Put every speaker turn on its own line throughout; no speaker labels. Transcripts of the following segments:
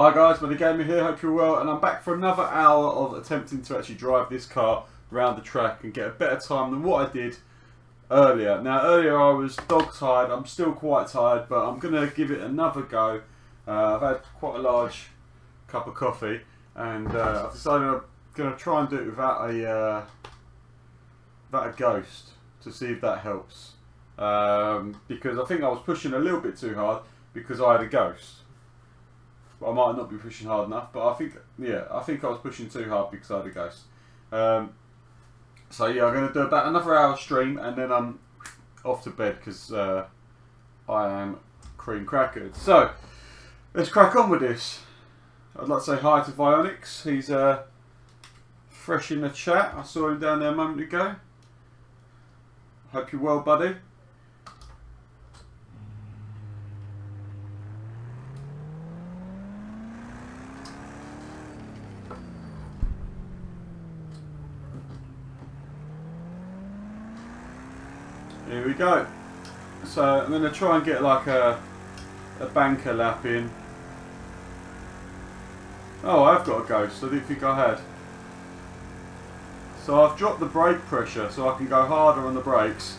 Hi guys, muddygamer here, hope you're well, and I'm back for another hour of attempting to actually drive this car around the track and get a better time than what I did earlier. Now earlier I was dog tired, I'm still quite tired, but I'm going to give it another go. I've had quite a large cup of coffee and I've decided I'm going to try and do it without a ghost to see if that helps. Because I think I was pushing a little bit too hard because I had a ghost. I might not be pushing hard enough, but I think I was pushing too hard because I had a ghost. So yeah, I'm going to do about another hour stream and then I'm off to bed because I am cream crackered. So let's crack on with this. I'd like to say hi to Vionics. He's fresh in the chat. I saw him down there a moment ago. Hope you're well, buddy. Here we go. So I'm going to try and get like a banker lap in. Oh, I've got a ghost. I didn't think I had. So I've dropped the brake pressure so I can go harder on the brakes.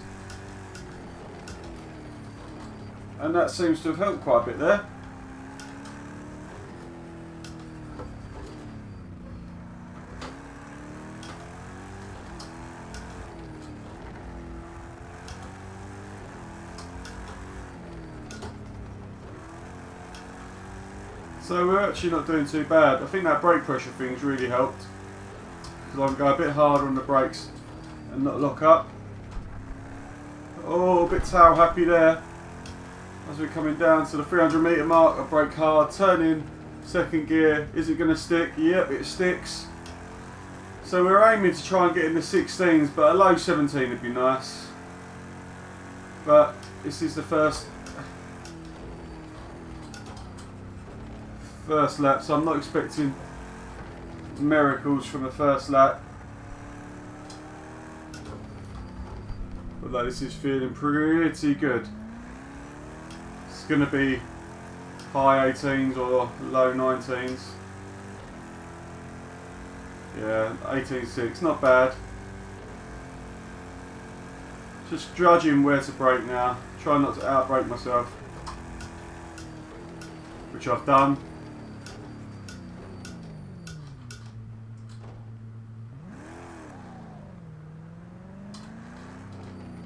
And that seems to have helped quite a bit there. So we're actually not doing too bad. I think that brake pressure thing's really helped. Because I can go a bit harder on the brakes and not lock up. Oh, a bit tail happy there. As we're coming down to the 300-metre mark, I brake hard, turn in, second gear. Is it going to stick? Yep, it sticks. So we're aiming to try and get in the 16s, but a low 17 would be nice. But this is the first lap, so I'm not expecting miracles from the first lap. Although this is feeling pretty good. It's going to be high 18s or low 19s. Yeah, 18.6, not bad. Just judging where to brake now. Try not to out-brake myself, which I've done.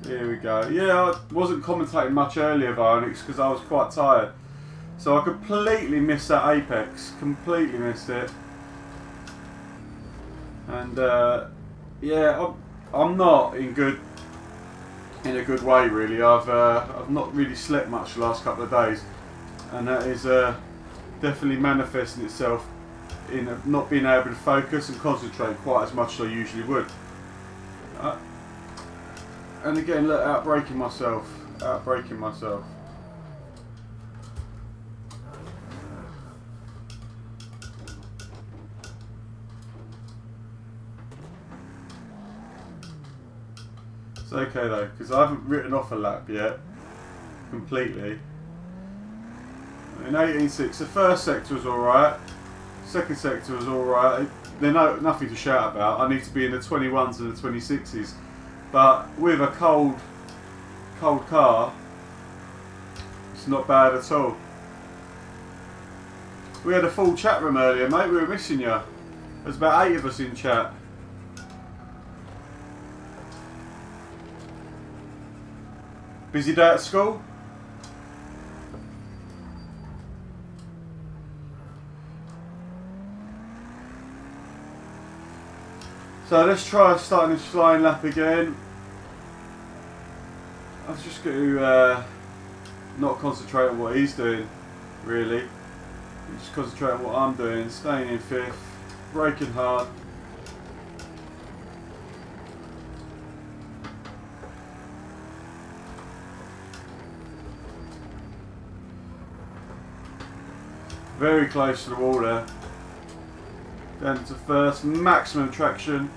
Here we go. Yeah, I wasn't commentating much earlier, Vionics, because I was quite tired. So I completely missed that apex. Completely missed it. And yeah, I'm not in a good way really. I've not really slept much the last couple of days, and that is definitely manifesting itself in not being able to focus and concentrate quite as much as I usually would. And again, look, out-braking myself. Out-braking myself. It's okay though, because I haven't written off a lap yet. Completely. In 18.6, the first sector was alright. Second sector was alright. There's nothing to shout about. I need to be in the 21s and the 26s. But with a cold car, it's not bad at all. We had a full chat room earlier, mate. We were missing you. There's about 8 of us in chat. Busy day at school? So let's try starting this flying lap again. I was just going to not concentrate on what he's doing, really. Just concentrate on what I'm doing, staying in 5th, braking hard. Very close to the wall there. Down to first, maximum traction.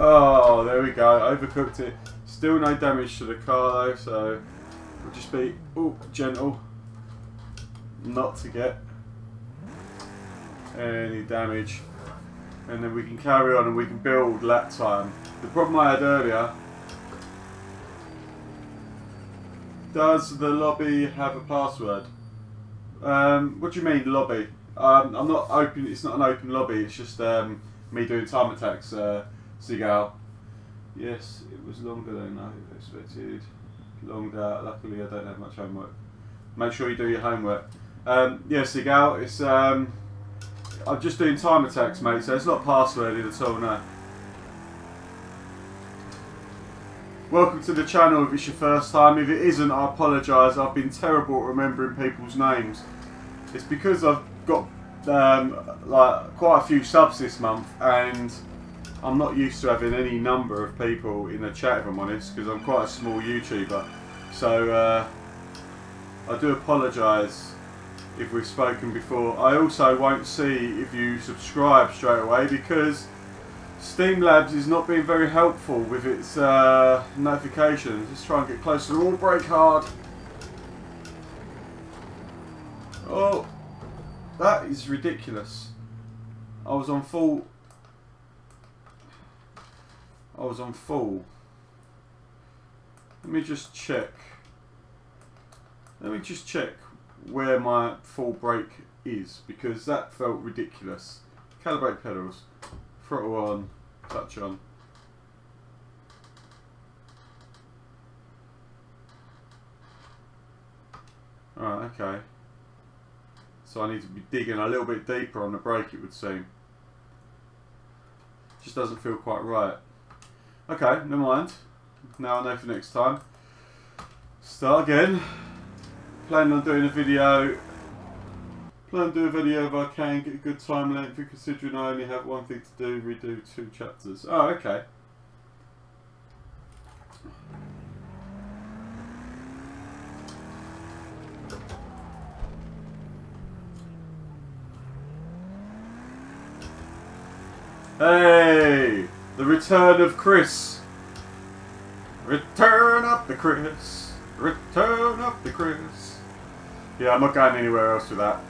Oh, there we go. Overcooked it. Still no damage to the car though, so we'll just be gentle not to get any damage. And then we can carry on and we can build lap time. The problem I had earlier, does the lobby have a password? What do you mean lobby? I'm not open. It's not an open lobby. It's just me doing time attacks. Seagal. Yes, it was longer than I expected. Longed out. Luckily, I don't have much homework. Make sure you do your homework. Yeah, Seagal. It's I'm just doing time attacks, mate. So it's not passworded at all. No. Welcome to the channel if it's your first time. If it isn't, I apologise. I've been terrible at remembering people's names. It's because I've got like quite a few subs this month, and I'm not used to having any number of people in the chat, if I'm honest, because I'm quite a small YouTuber. So I do apologise if we've spoken before. I also won't see if you subscribe straight away because Steam Labs is not being very helpful with its notifications. Let's try and get closer. All brake hard. Oh, that is ridiculous. I was on full. Let me just check. Where my full brake is, because that felt ridiculous. Calibrate pedals. Throttle on. Touch on. Alright, okay. So I need to be digging a little bit deeper on the brake, it would seem. Just doesn't feel quite right. Okay, never mind. Now I know for next time. Start again. Planning on doing a video. Plan to do a video if I can, get a good time length, considering I only have one thing to do, redo 2 chapters. Oh, okay. Hey! The return of Chris. Return of the Chris. Return of the Chris. Yeah, I'm not going anywhere else with that.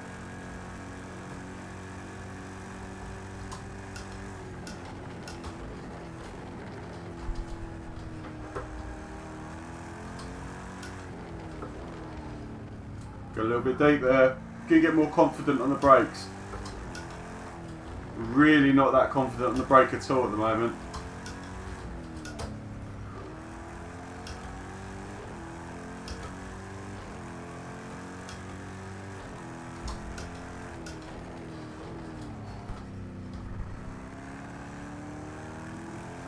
Got a little bit deep there. Can you get more confident on the brakes? Really not that confident on the brake at all at the moment.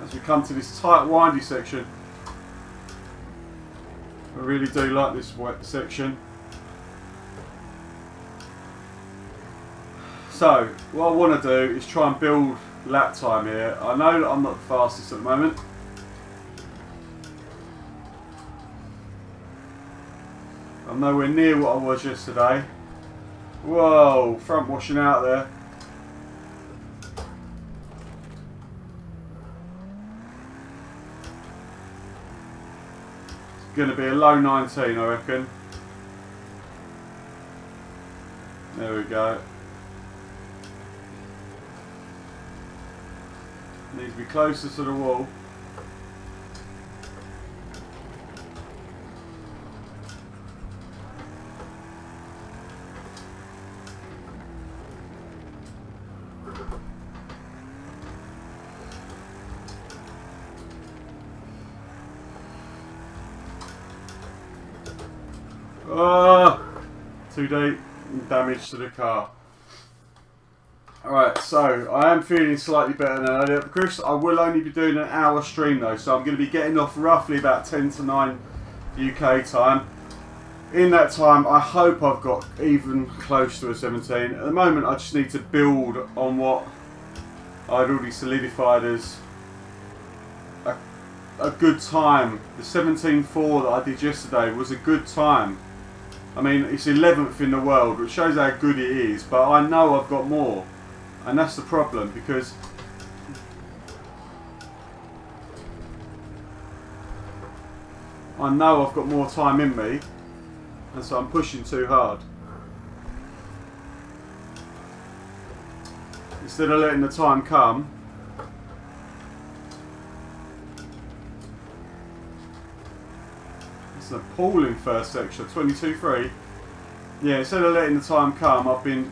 As we come to this tight windy section, I really do like this wet section. So, what I want to do is try and build lap time here. I know that I'm not the fastest at the moment. I'm nowhere near what I was yesterday. Whoa, front washing out there. It's going to be a low 19, I reckon. There we go. Needs to be closer to the wall. Too deep. Damage to the car. Alright, so I am feeling slightly better than earlier. Chris, I will only be doing an hour stream though, so I'm going to be getting off roughly about 10 to 9 UK time. In that time, I hope I've got even close to a 17. At the moment, I just need to build on what I'd already solidified as a good time. The 17.4 that I did yesterday was a good time. I mean, it's 11th in the world, which shows how good it is, but I know I've got more. And that's the problem, because I know I've got more time in me, and so I'm pushing too hard. Instead of letting the time come, it's an appalling first section, 22.3. Yeah, instead of letting the time come, I've been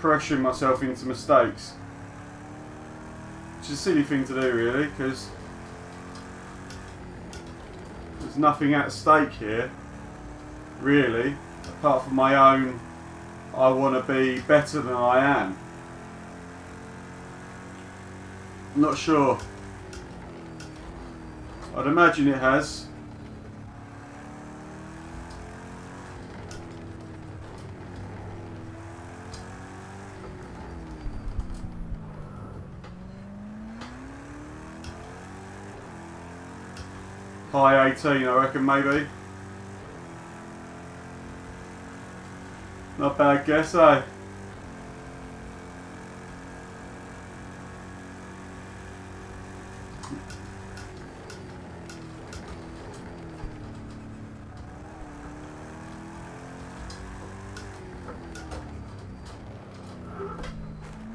pressuring myself into mistakes. Which is a silly thing to do, really, because there's nothing at stake here, really, apart from my own, I want to be better than I am. I'm not sure. I'd imagine it has. High 18, I reckon, maybe. Not bad guess, eh?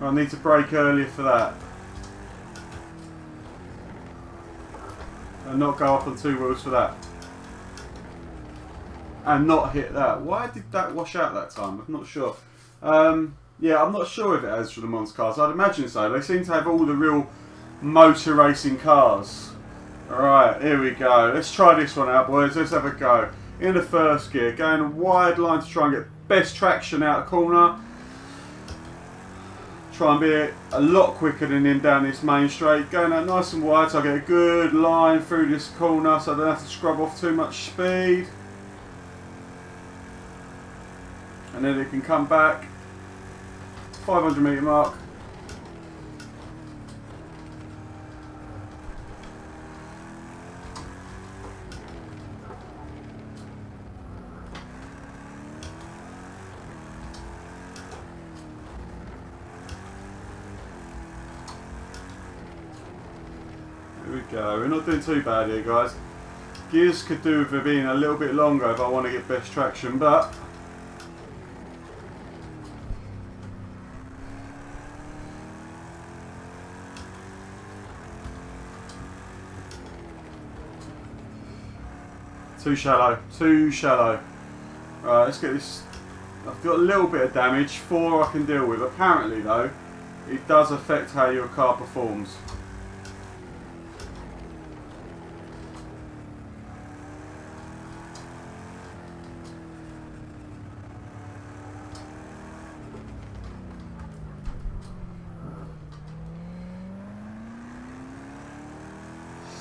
I need to brake earlier for that. And not go up on two wheels for that. And not hit that. Why did that wash out that time? I'm not sure. Yeah, I'm not sure if it has for the Mons cars. I'd imagine so. They seem to have all the real motor racing cars. Alright, here we go. Let's try this one out, boys. Let's have a go. In the first gear, going a wide line to try and get best traction out of the corner. Try and be a lot quicker than him down this main straight. Going out nice and wide so I get a good line through this corner so I don't have to scrub off too much speed. And then it can come back. 500 metre mark. There we go. We're not doing too bad here, guys. Gears could do with it being a little bit longer if I want to get best traction, but too shallow, too shallow. Right, let's get this. I've got a little bit of damage, 4 I can deal with. Apparently though, it does affect how your car performs.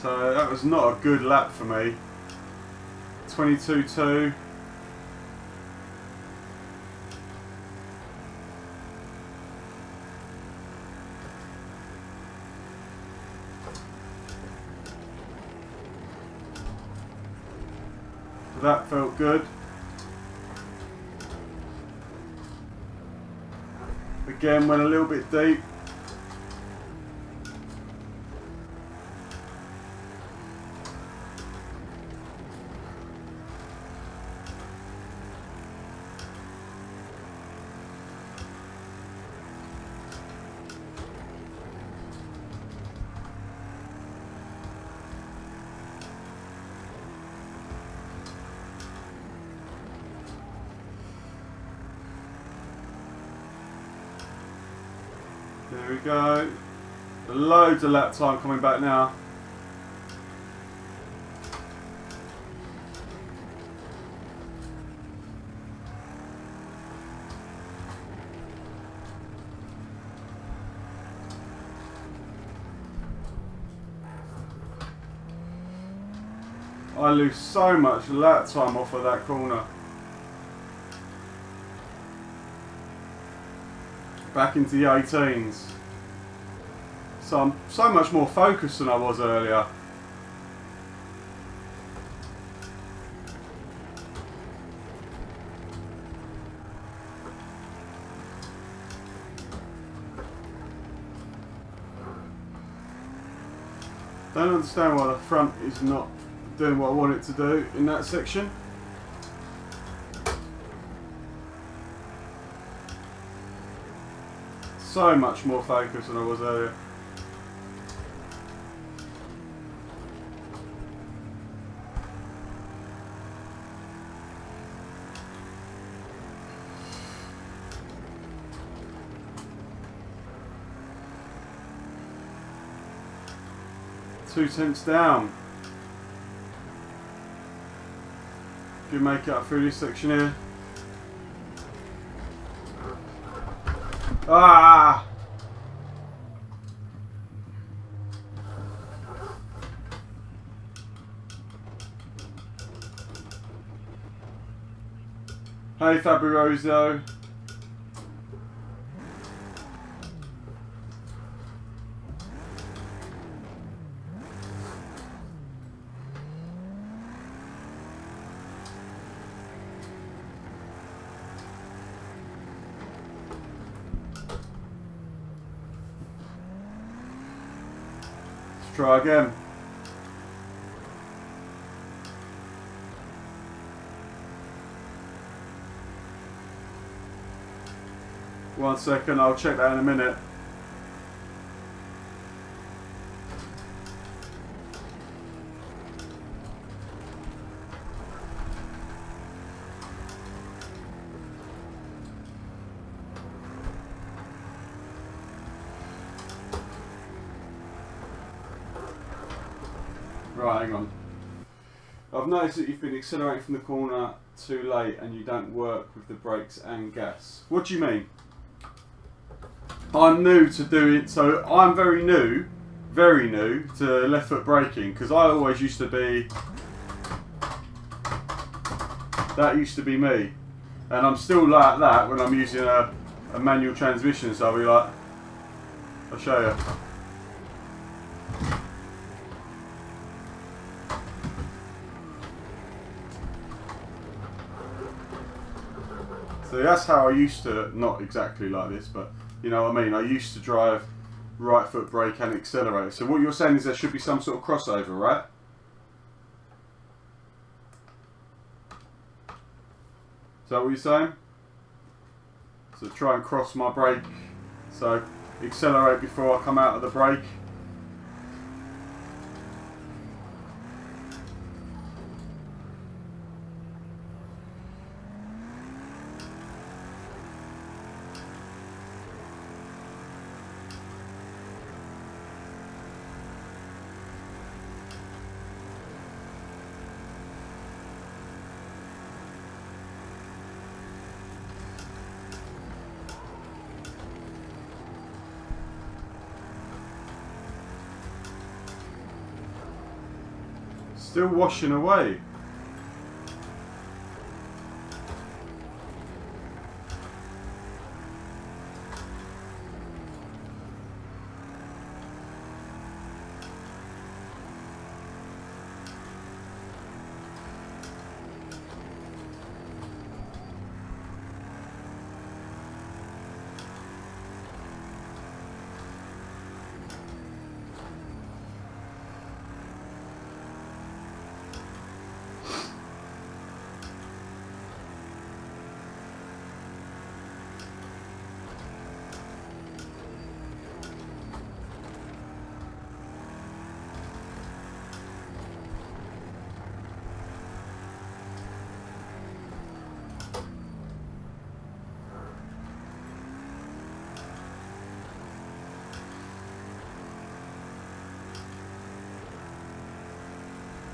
So that was not a good lap for me. 22.2. That felt good. Again, went a little bit deep. There we go. Loads of lap time coming back now. I lose so much lap time off of that corner. Back into the 18s. So I'm so much more focused than I was earlier. Don't understand why the front is not doing what I want it to do in that section. So much more focus than I was earlier. Two tenths down. Good make it up through this section here. Ah! Hey Fabrizio. Try again. One second, I'll check that in a minute. Right, hang on. I've noticed that you've been accelerating from the corner too late and you don't work with the brakes and gas. What do you mean? I'm new to doing, so I'm very new to left foot braking, because I always used to be, that used to be me. And I'm still like that when I'm using a manual transmission, so I'll be like, I'll show you. So that's how I used to, not exactly like this, but you know what I mean, I used to drive right foot brake and accelerator. So what you're saying is there should be some sort of crossover, right? Is that what you're saying? So try and cross my brake. So accelerate before I come out of the brake. Still washing away.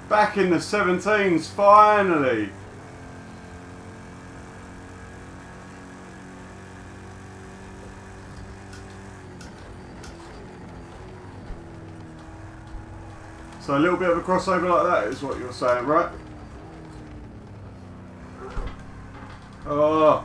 Back in the 17s, finally! So a little bit of a crossover like that is what you're saying, right? Oh!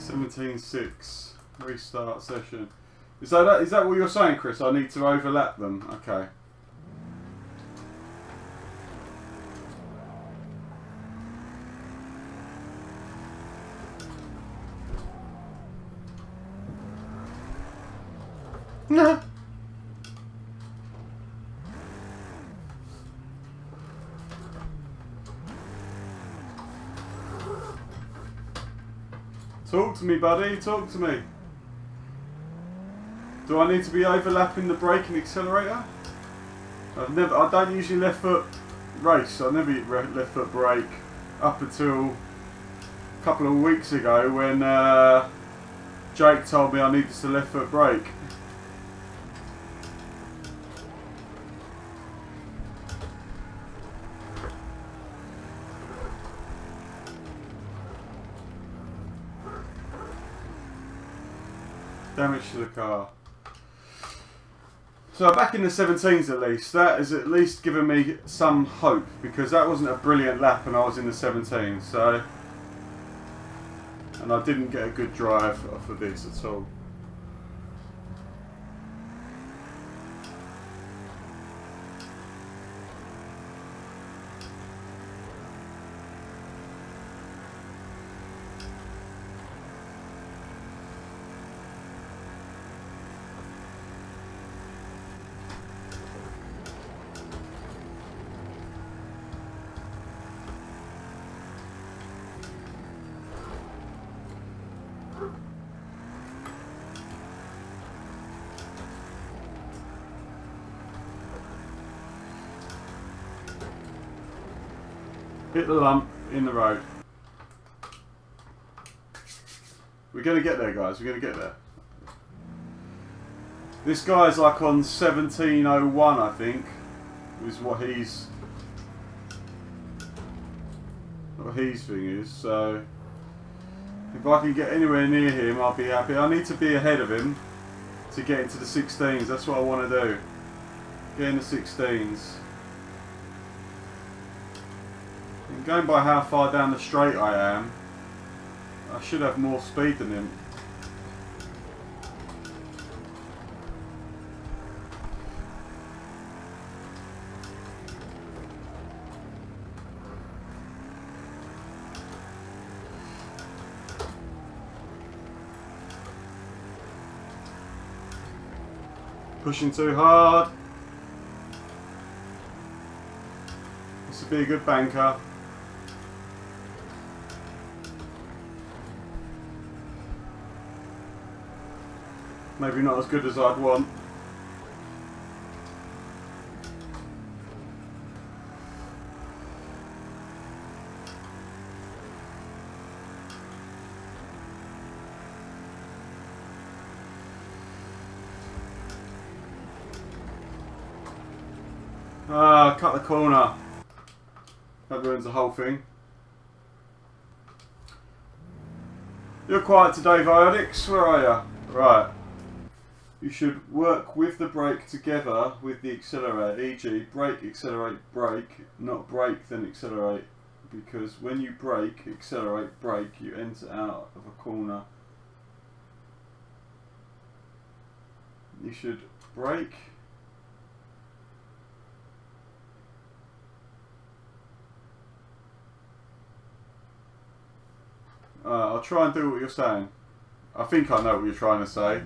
17.6. Restart session. Is that what you're saying, Chris? I need to overlap them. Okay. No. Talk to me, buddy. Talk to me. Do I need to be overlapping the brake and accelerator? I don't usually left foot race. I never left foot brake up until a couple of weeks ago when Jake told me I needed to left foot brake. Damage to the car. So back in the 17s at least, that has at least given me some hope, because that wasn't a brilliant lap when I was in the 17s, so, and I didn't get a good drive off of this at all. Hit the lump in the road. We're going to get there, guys. We're going to get there. This guy's like on 1701, I think, is what his thing is. So if I can get anywhere near him, I'll be happy. I need to be ahead of him to get into the 16s. That's what I want to do. Get in the 16s. And going by how far down the straight I am, I should have more speed than him. Pushing too hard. This would be a good banker. Maybe not as good as I'd want. Ah, cut the corner. That ruins the whole thing. You're quiet today, Viodix. Where are you? Right. You should work with the brake together with the accelerator, e.g. brake, accelerate, brake, not brake then accelerate, because when you brake, accelerate, brake, you enter out of a corner. You should brake, I'll try and do what you're saying. I think I know what you're trying to say.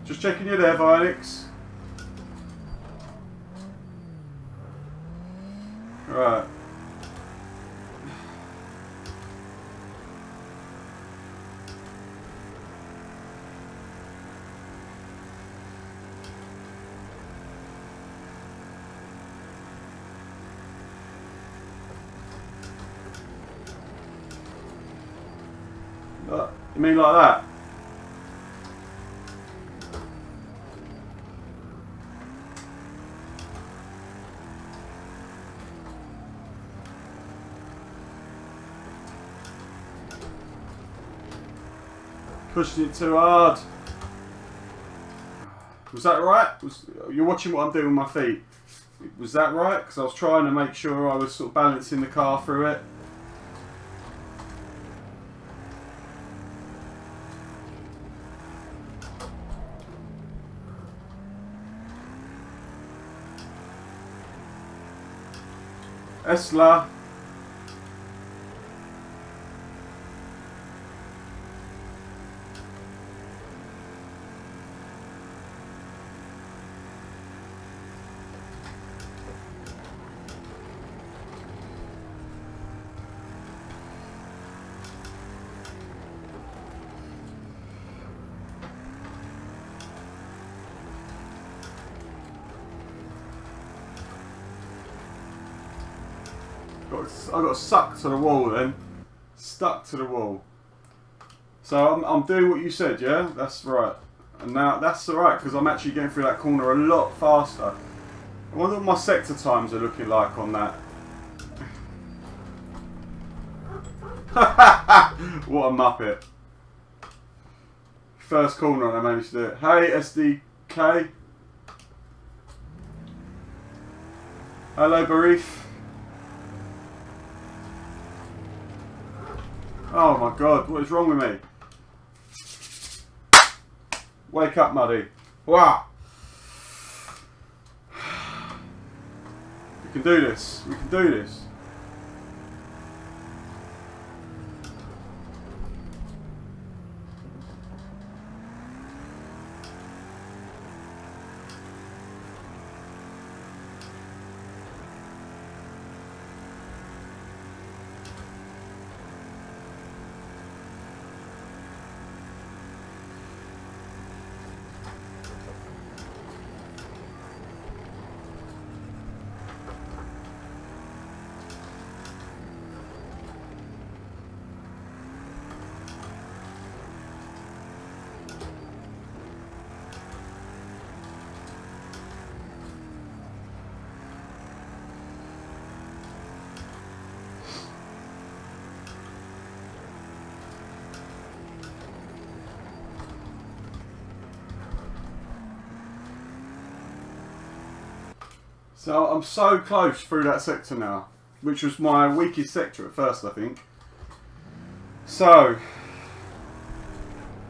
Just checking you there, Violix. Right. You mean like that? Pushing it too hard. Was that right? You're watching what I'm doing with my feet. Was that right? Because I was trying to make sure I was sort of balancing the car through it. Esla. I got sucked to the wall then. Stuck to the wall. So I'm doing what you said, yeah? That's right. And now that's alright because I'm actually getting through that corner a lot faster. I wonder what my sector times are looking like on that. What a muppet. First corner and I managed to do it. Hey SDK. Hello Barif. Oh my god, what is wrong with me? Wake up, Muddy. Wow. We can do this. We can do this. So I'm so close through that sector now, which was my weakest sector at first, I think. So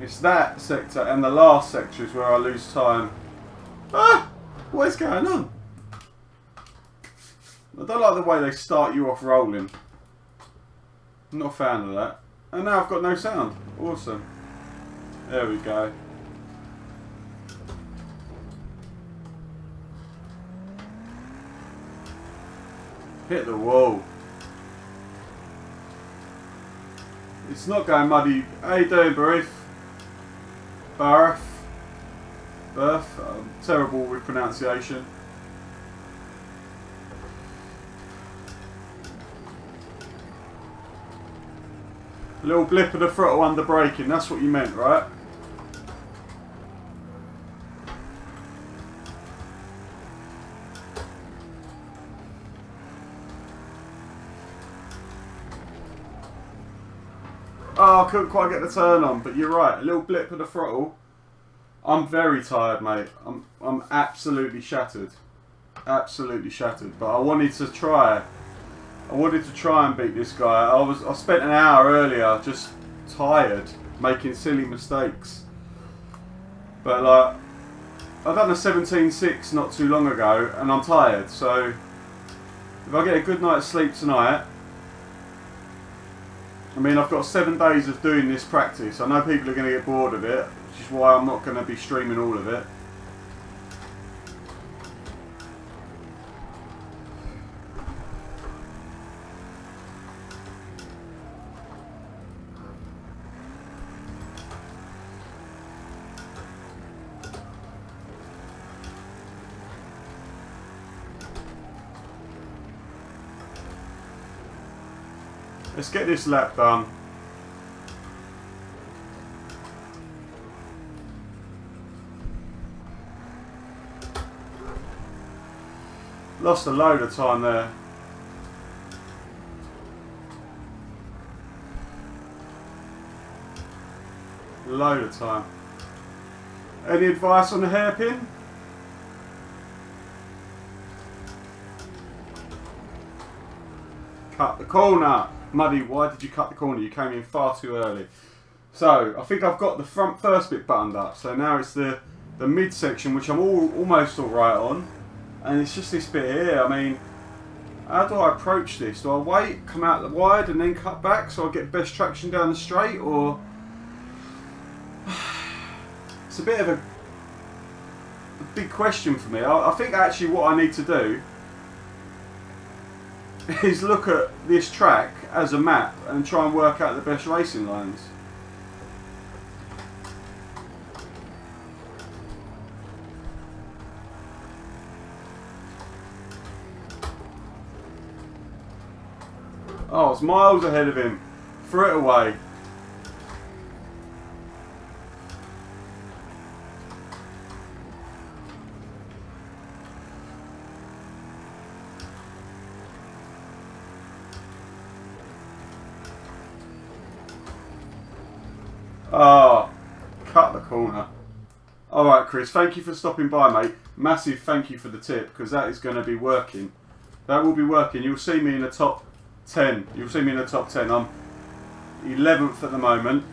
it's that sector and the last sector is where I lose time. Ah! What is going on? I don't like the way they start you off rolling. I'm not a fan of that. And now I've got no sound. Awesome. There we go. Hit the wall. It's not going muddy. How you doing, Barif? Barif? Birth? Terrible with pronunciation. A little blip of the throttle under braking. That's what you meant, right? Oh, I couldn't quite get the turn on, but you're right. A little blip of the throttle. I'm very tired, mate. I'm absolutely shattered. Absolutely shattered. But I wanted to try. I wanted to try and beat this guy. I spent an hour earlier just tired, making silly mistakes. But like, I've done a 17.6 not too long ago, and I'm tired. So if I get a good night's sleep tonight. I mean, I've got 7 days of doing this practice. I know people are going to get bored of it, which is why I'm not going to be streaming all of it. Let's get this lap done. Lost a load of time there. Load of time. Any advice on the hairpin? Cut the corner. Muddy, why did you cut the corner? You came in far too early. So, I think I've got the first bit buttoned up. So now it's the mid section, which I'm almost alright on. And it's just this bit here. I mean, How do I approach this? Do I wait, come out the wide and then cut back so I get best traction down the straight, or... It's a bit of a big question for me. I think actually what I need to do is look at this track as a map and try and work out the best racing lines. Oh, it's miles ahead of him. Threw it away. Oh, cut the corner. Alright, Chris, thank you for stopping by, mate. Massive thank you for the tip, because that is going to be working. That will be working. You'll see me in the top 10. You'll see me in the top 10. I'm 11th at the moment.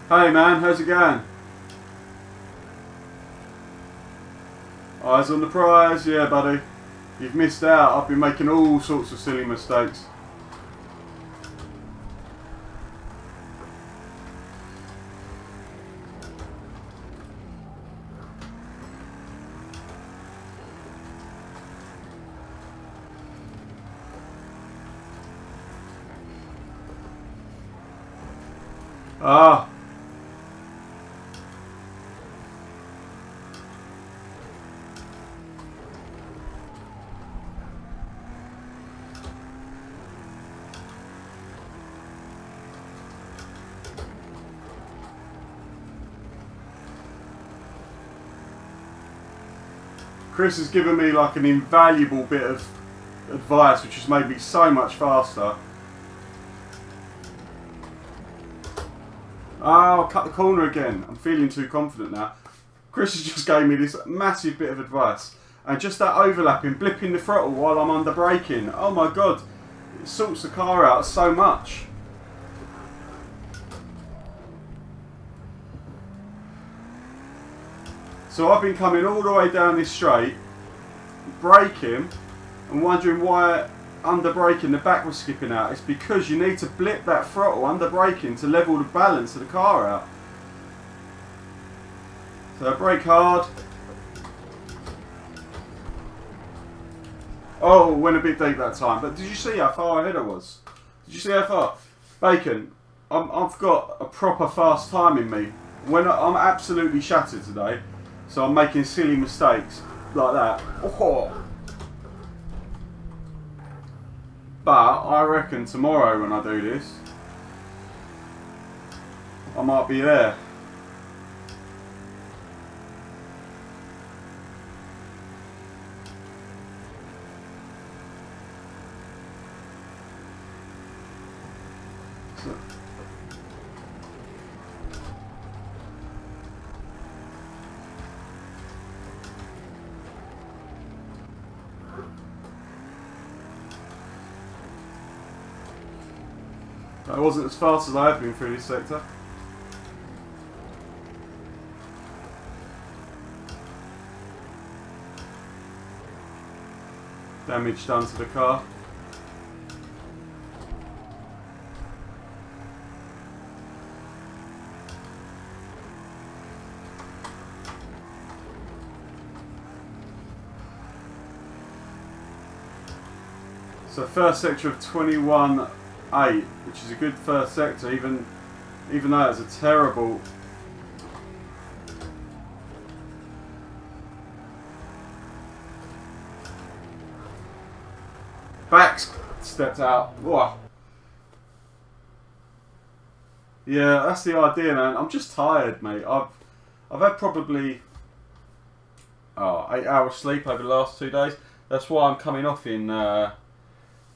Hey man, how's it going? Eyes on the prize, yeah buddy. You've missed out. I've been making all sorts of silly mistakes. Ah. Chris has given me like an invaluable bit of advice which has made me so much faster. Oh, cut the corner again. I'm feeling too confident now. Chris has just gave me this massive bit of advice. And just that overlapping, blipping the throttle while I'm under braking. Oh my god. It sorts the car out so much. So I've been coming all the way down this straight, braking, and wondering why under braking the back was skipping out. It's because you need to blip that throttle under braking to level the balance of the car out. So I brake hard. Oh, went a bit deep that time. But did you see how far ahead I was? Did you see how far? Bacon, I've got a proper fast time in me. I'm absolutely shattered today. So I'm making silly mistakes like that. Oh. But I reckon tomorrow when I do this, I might be there. So. I wasn't as fast as I have been through this sector. Damage done to the car. So first sector of 21.8, which is a good first sector, even though it's a terrible. Back stepped out. Whoa. Yeah, that's the idea, man. I'm just tired, mate. I've had probably 8 hours sleep over the last 2 days. That's why I'm coming off in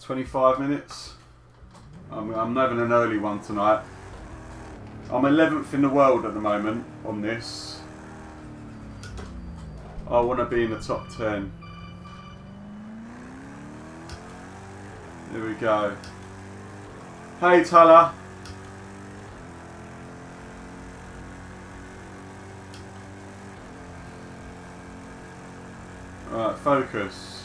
25 minutes. I'm having an early one tonight. I'm 11th in the world at the moment on this. I want to be in the top 10. Here we go. Hey Tala. Right, focus.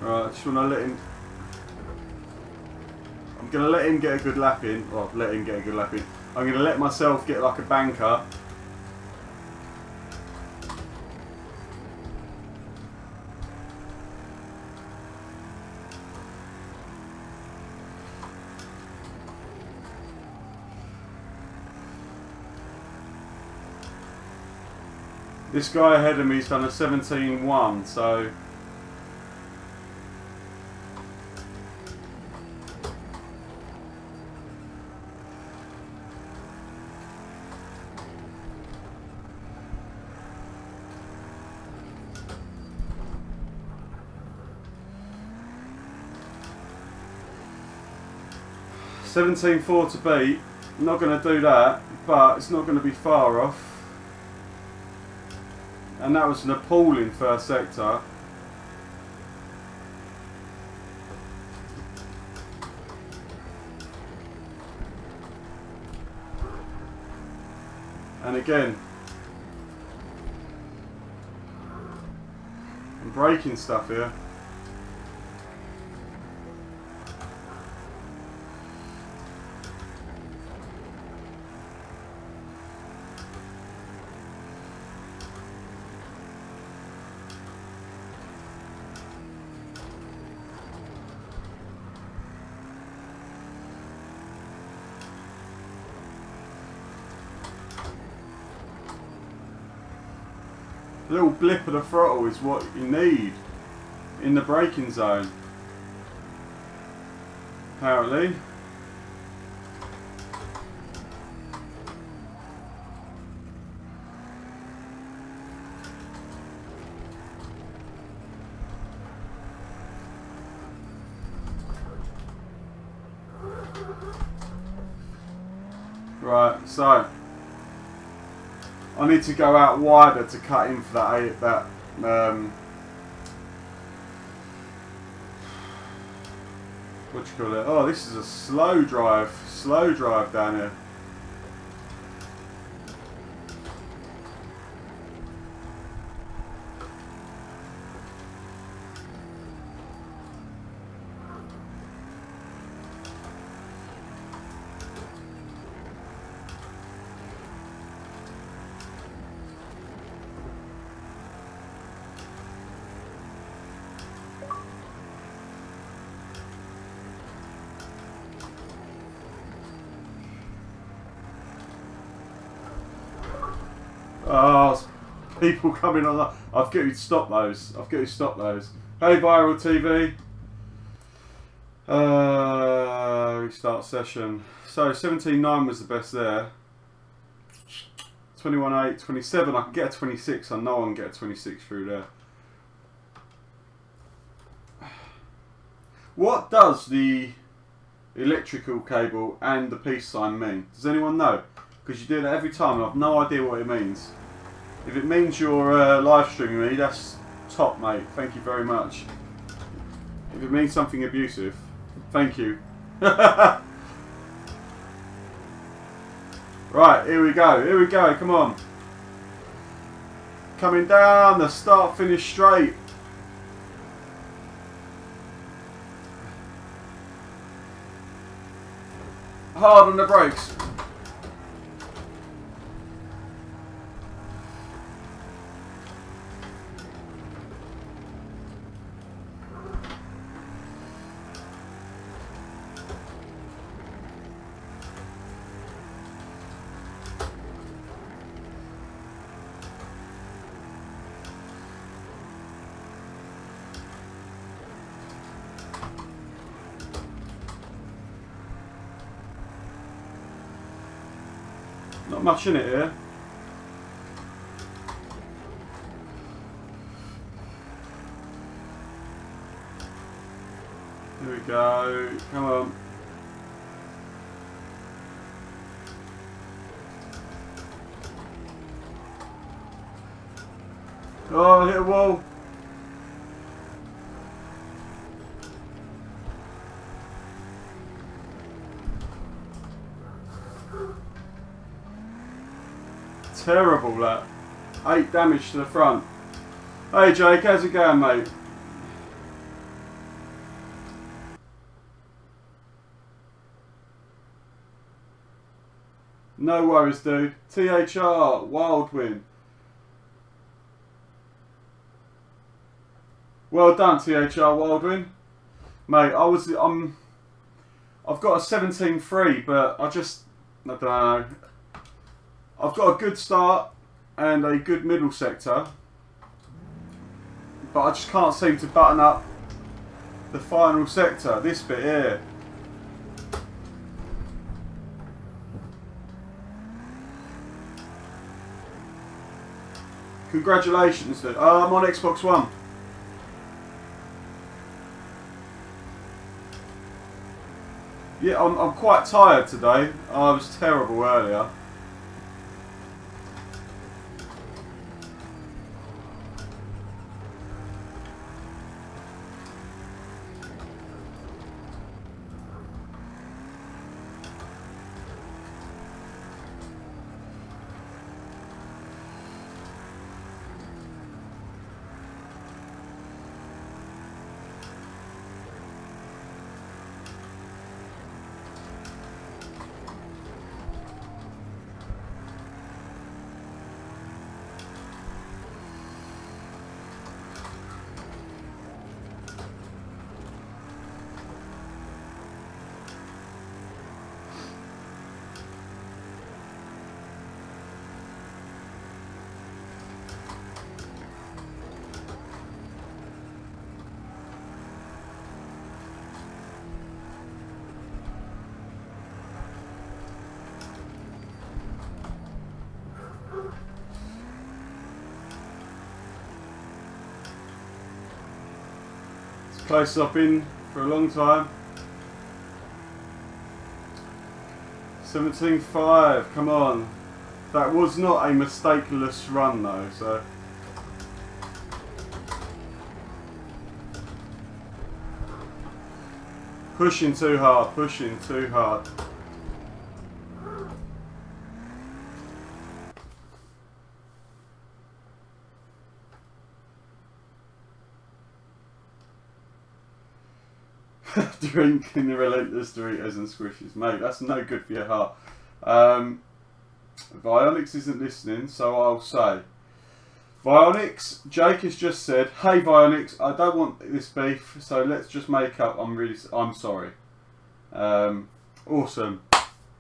Right, I just want to let him. I'm going to let him get a good lap in. Well, let him get a good lap in. I'm going to let myself get like a banker. This guy ahead of me has done a 17.1, so. $17.4 to beat. I'm not going to do that, but it's not going to be far off. And that was an appalling first sector. And again, I'm breaking stuff here. A little blip of the throttle is what you need in the braking zone, apparently. Right, so I need to go out wider to cut in for that what do you call it? Oh, this is a slow drive down here. Oh, people coming on that. I've got to stop those. Hey, Viral TV. Restart session. So 17.9 was the best there. 21.8, 27. I can get a 26. I know I can get a 26 through there. What does the electrical cable and the peace sign mean? Does anyone know? Because you do that every time and I've no idea what it means. If it means you're live streaming me, that's top, mate. Thank you very much. If it means something abusive, thank you. Right, here we go, come on. Coming down the start finish straight. Hard on the brakes. Not much in it here. Here we go. Come on. Oh, hit a wall. Terrible that. 8 damage to the front. Hey Jake, how's it going, mate? No worries, dude. THR, wild win. Well done, THR, wild win. Mate, I've got a 17-3, but I don't know. I've got a good start and a good middle sector, but I just can't seem to button up the final sector, this bit here. Congratulations, dude. I'm on Xbox One. Yeah, I'm quite tired today. I was terrible earlier. Close up in for a long time. 17.5, come on. That was not a mistakeless run though, so. Pushing too hard, pushing too hard. Drinking the relentless Doritos and squishes, mate. That's no good for your heart. Vionics isn't listening, so I'll say, Vionics. Jake has just said, "Hey Vionics, I don't want this beef, so let's just make up. I'm sorry." Awesome.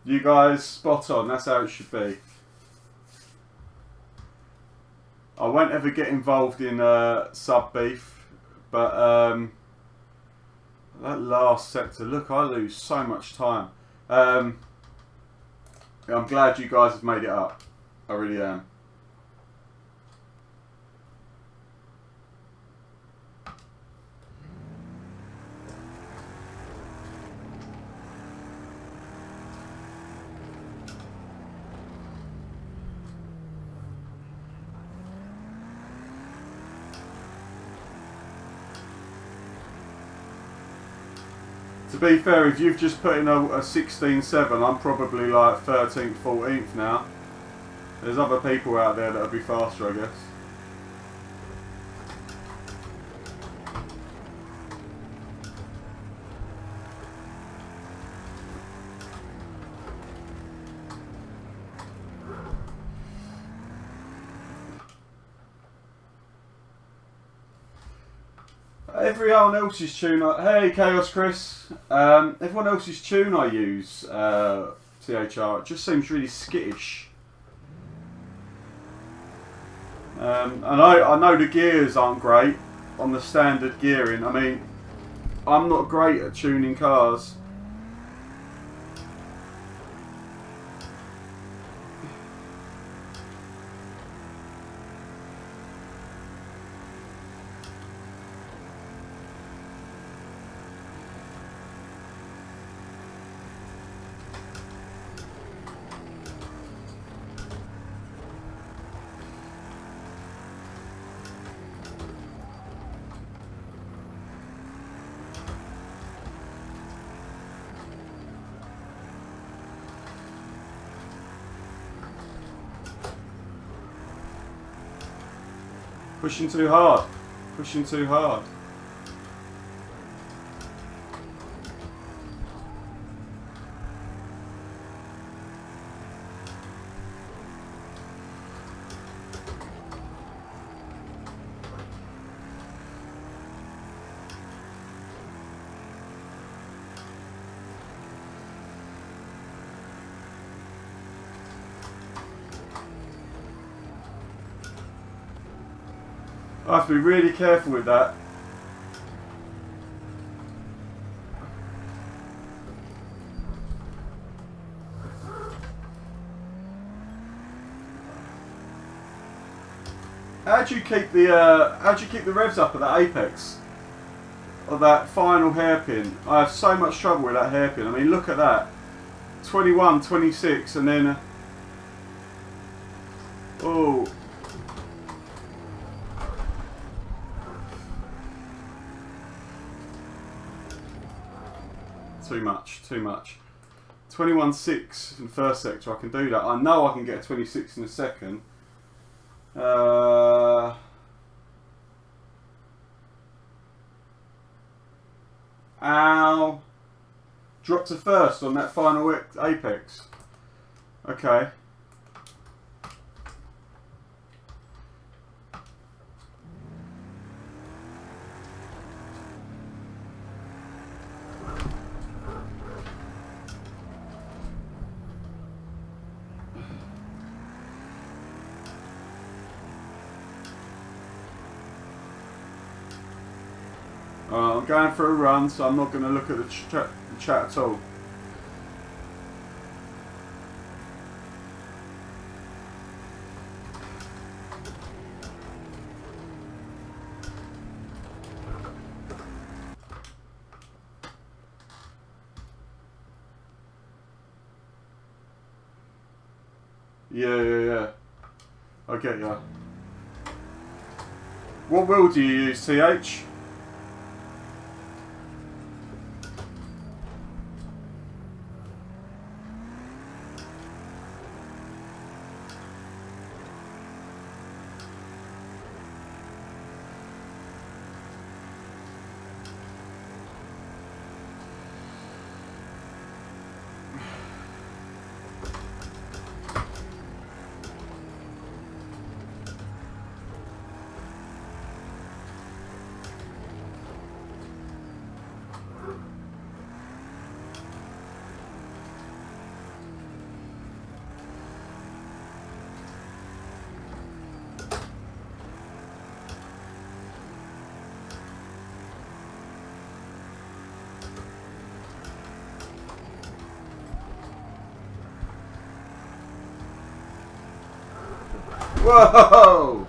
You guys, spot on. That's how it should be. I won't ever get involved in sub beef, but. That last sector, look, I lose so much time. I'm glad you guys have made it up. I really am. To be fair, if you've just put in a 16.7, I'm probably like 13th, 14th now. There's other people out there that'll be faster, I guess. Everyone else's tune, hey Chaos Chris, everyone else's tune I use, THR, it just seems really skittish. And I know the gears aren't great on the standard gearing. I mean, I'm not great at tuning cars. Pushing too hard. Pushing too hard. I have to be really careful with that. How do you keep the revs up at that apex? Or that final hairpin? I have so much trouble with that hairpin. I mean, look at that. 21, 26, and then oh. Too much, too much. 21.6 in the first sector, I can do that. I know I can get a 26 in the second. Ow. Drop to first on that final apex. Okay. I'm going for a run, so I'm not going to look at the chat at all. Yeah. I get ya. What wheel do you use, TH? Whoa!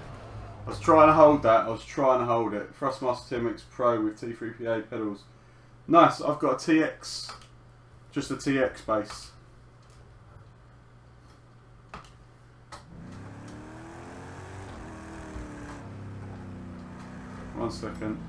I was trying to hold that. I was trying to hold it. Thrustmaster TMX Pro with T3PA pedals. Nice. I've got a TX. Just a TX base. One second.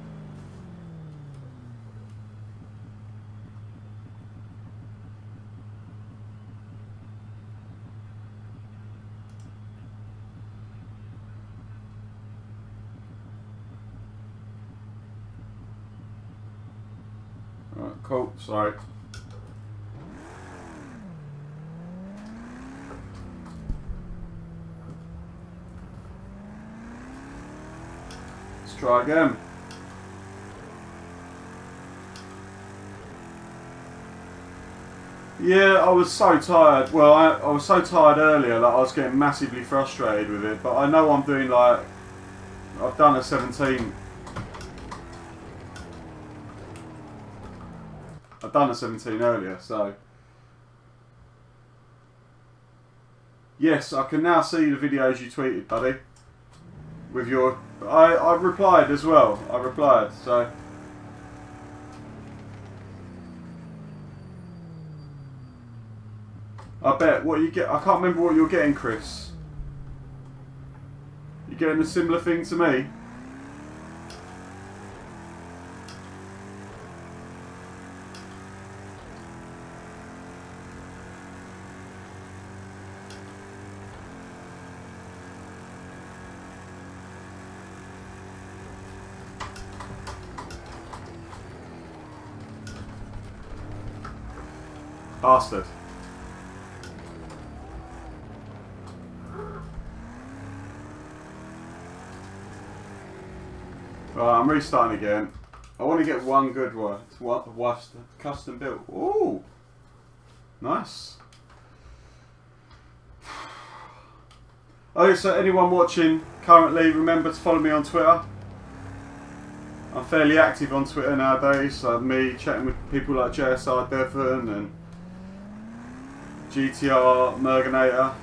Alright, cool. Sorry. Let's try again. Yeah, I was so tired. Well, I was so tired earlier that I was getting massively frustrated with it. But I know I'm doing like... I've done a 17... I've done a 17 earlier, so... Yes, I can now see the videos you tweeted, buddy. With your... I replied as well. I replied, so... I bet what you get... I can't remember what you're getting, Chris. You're getting a similar thing to me? Bastard. Right, I'm restarting again. I want to get one good one. It's wife's custom built. Ooh, nice. Oh, so anyone watching currently, remember to follow me on Twitter. I'm fairly active on Twitter nowadays. So me chatting with people like JSR Devon and GTR Merganator.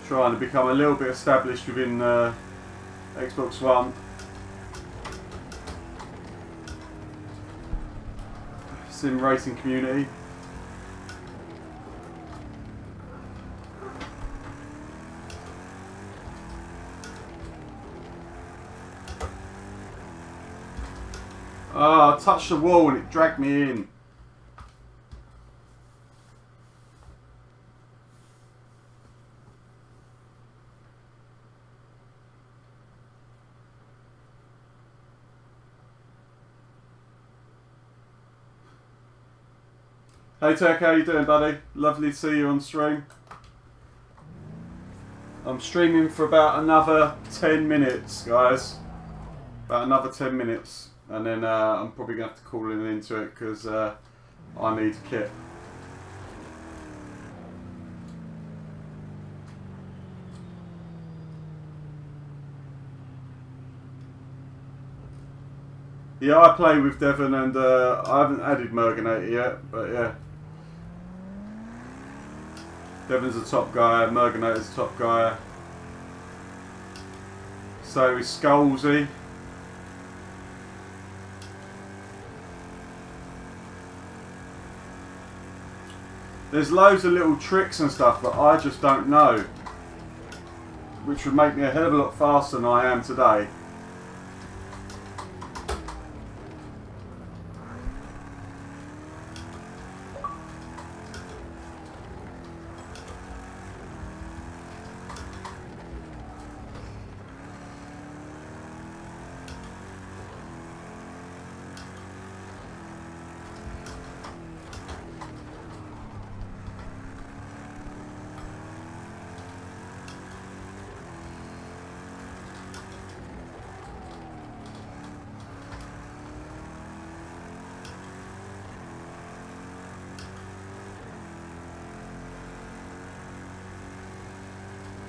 Trying to become a little bit established within Xbox One. Sim racing community. I touched the wall and it dragged me in. Hey Turk, how you doing, buddy? Lovely to see you on stream. I'm streaming for about another 10 minutes, guys. About another 10 minutes. And then I'm probably going to have to call into it because I need kit. Yeah, I play with Devon and I haven't added Merganator yet, but yeah. Devon's a top guy, Merganator's a top guy. So is Skullsy. There's loads of little tricks and stuff that I just don't know, which would make me a hell of a lot faster than I am today.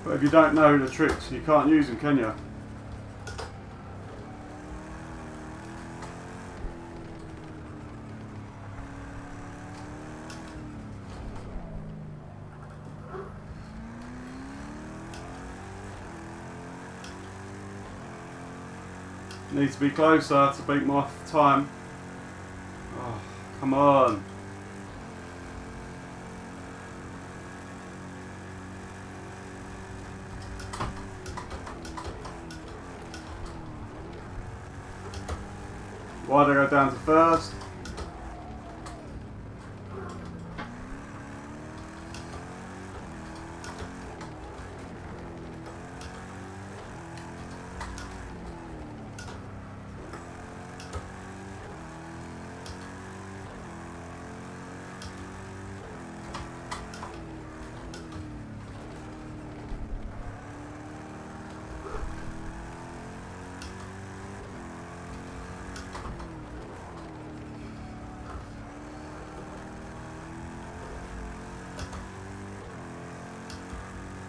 But if you don't know the tricks, you can't use them, can you? Need to be closer to beat my time. Oh, come on. Why did I go down to first?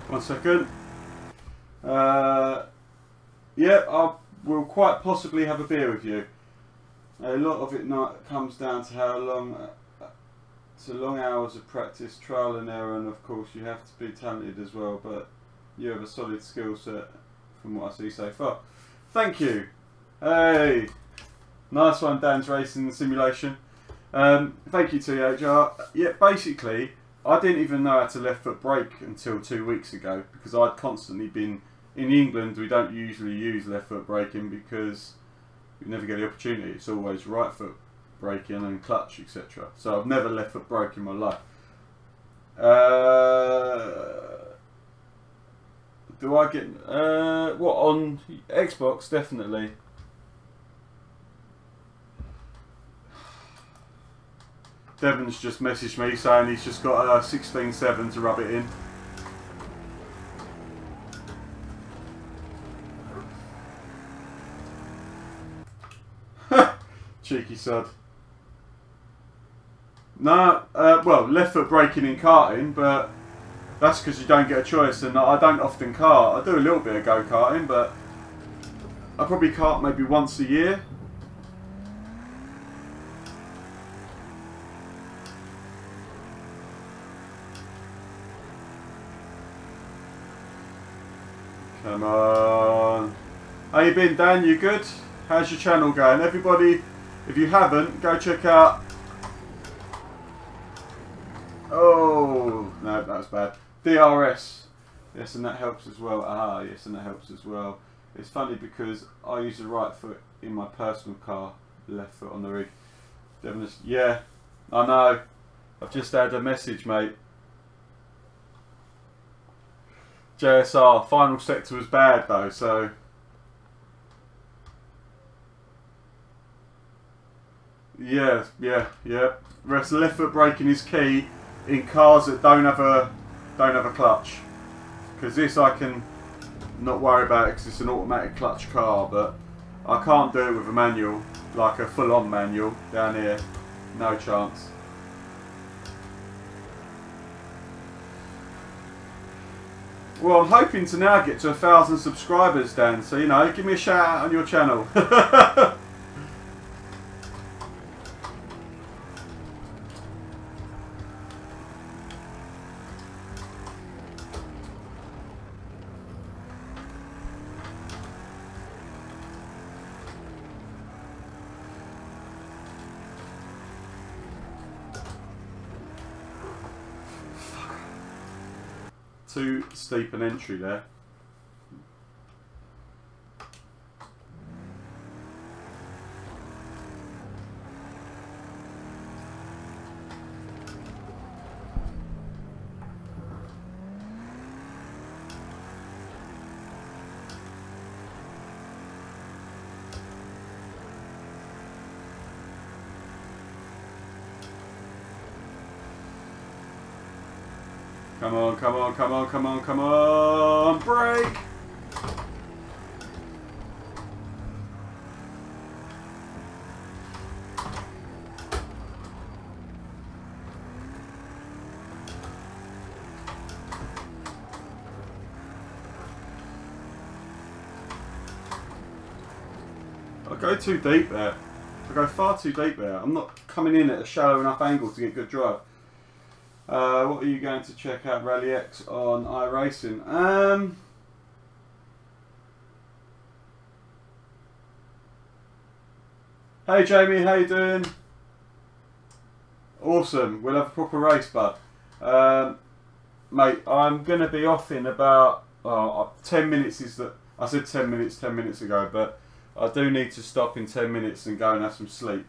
One second. Yeah, I will quite possibly have a beer with you. A lot of it comes down to how long, to long hours of practice, trial and error, and of course you have to be talented as well. But you have a solid skill set, from what I see so far. Thank you. Hey, nice one, Dan's Racing Simulation. Thank you, THR. Yeah, basically, I didn't even know how to left foot brake until 2 weeks ago because I'd constantly been in England. We don't usually use left foot braking because we never get the opportunity. It's always right foot braking and clutch, etc. So I've never left foot broke in my life. Do I get what on Xbox? Definitely. Devon's just messaged me saying he's just got a 16.7 to rub it in. Cheeky sod. No, well, left foot braking in karting, but that's because you don't get a choice, and I don't often kart. I do a little bit of go-karting, but I probably kart maybe once a year. Come on. How you been, Dan? You good? How's your channel going? Everybody, if you haven't, go check out... Oh, no, that was bad. DRS. Yes, and that helps as well. Ah, yes, and that helps as well. It's funny because I use the right foot in my personal car, left foot on the rig. Yeah, I know. I've just had a message, mate. JSR, final sector was bad though, so... Yeah. Rest left foot braking is key in cars that don't have a clutch. Because this I can not worry about it because it's an automatic clutch car, but I can't do it with a manual, like a full-on manual down here. No chance. Well, I'm hoping to now get to 1,000 subscribers, Dan. So, you know, give me a shout out on your channel. Too steep an entry there. Come on, come on, come on, come on, come on, brake! I go too deep there. I go far too deep there. I'm not coming in at a shallow enough angle to get good drive. What are you going to check out Rally X on iRacing? Hey Jamie, how you doing? Awesome, we'll have a proper race, bud. Mate, I'm going to be off in about 10 minutes. Is that I said 10 minutes 10 minutes ago, but I do need to stop in 10 minutes and go and have some sleep.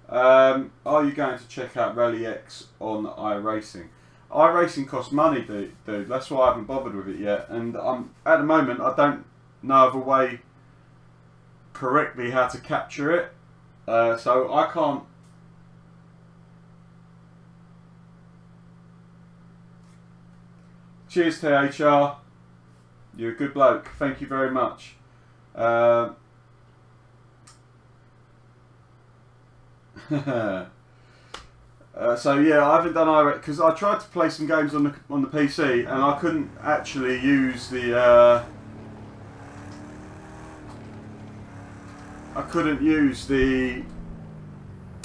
Are you going to check out Rally X on iRacing? iRacing costs money, dude. That's why I haven't bothered with it yet. And at the moment, I don't know of a way correctly how to capture it. So I can't. Cheers, THR. You're a good bloke. Thank you very much. So yeah, I haven't done iRacing because I tried to play some games on the PC and I couldn't actually use the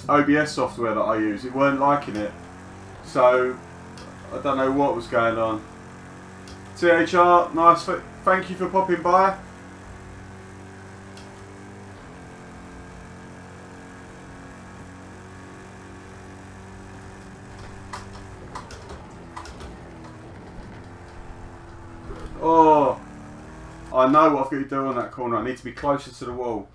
OBS software that I use. It weren't liking it, so I don't know what was going on. THR, nice. Thank you for popping by. Oh, I know what I've got to do on that corner. I need to be closer to the wall.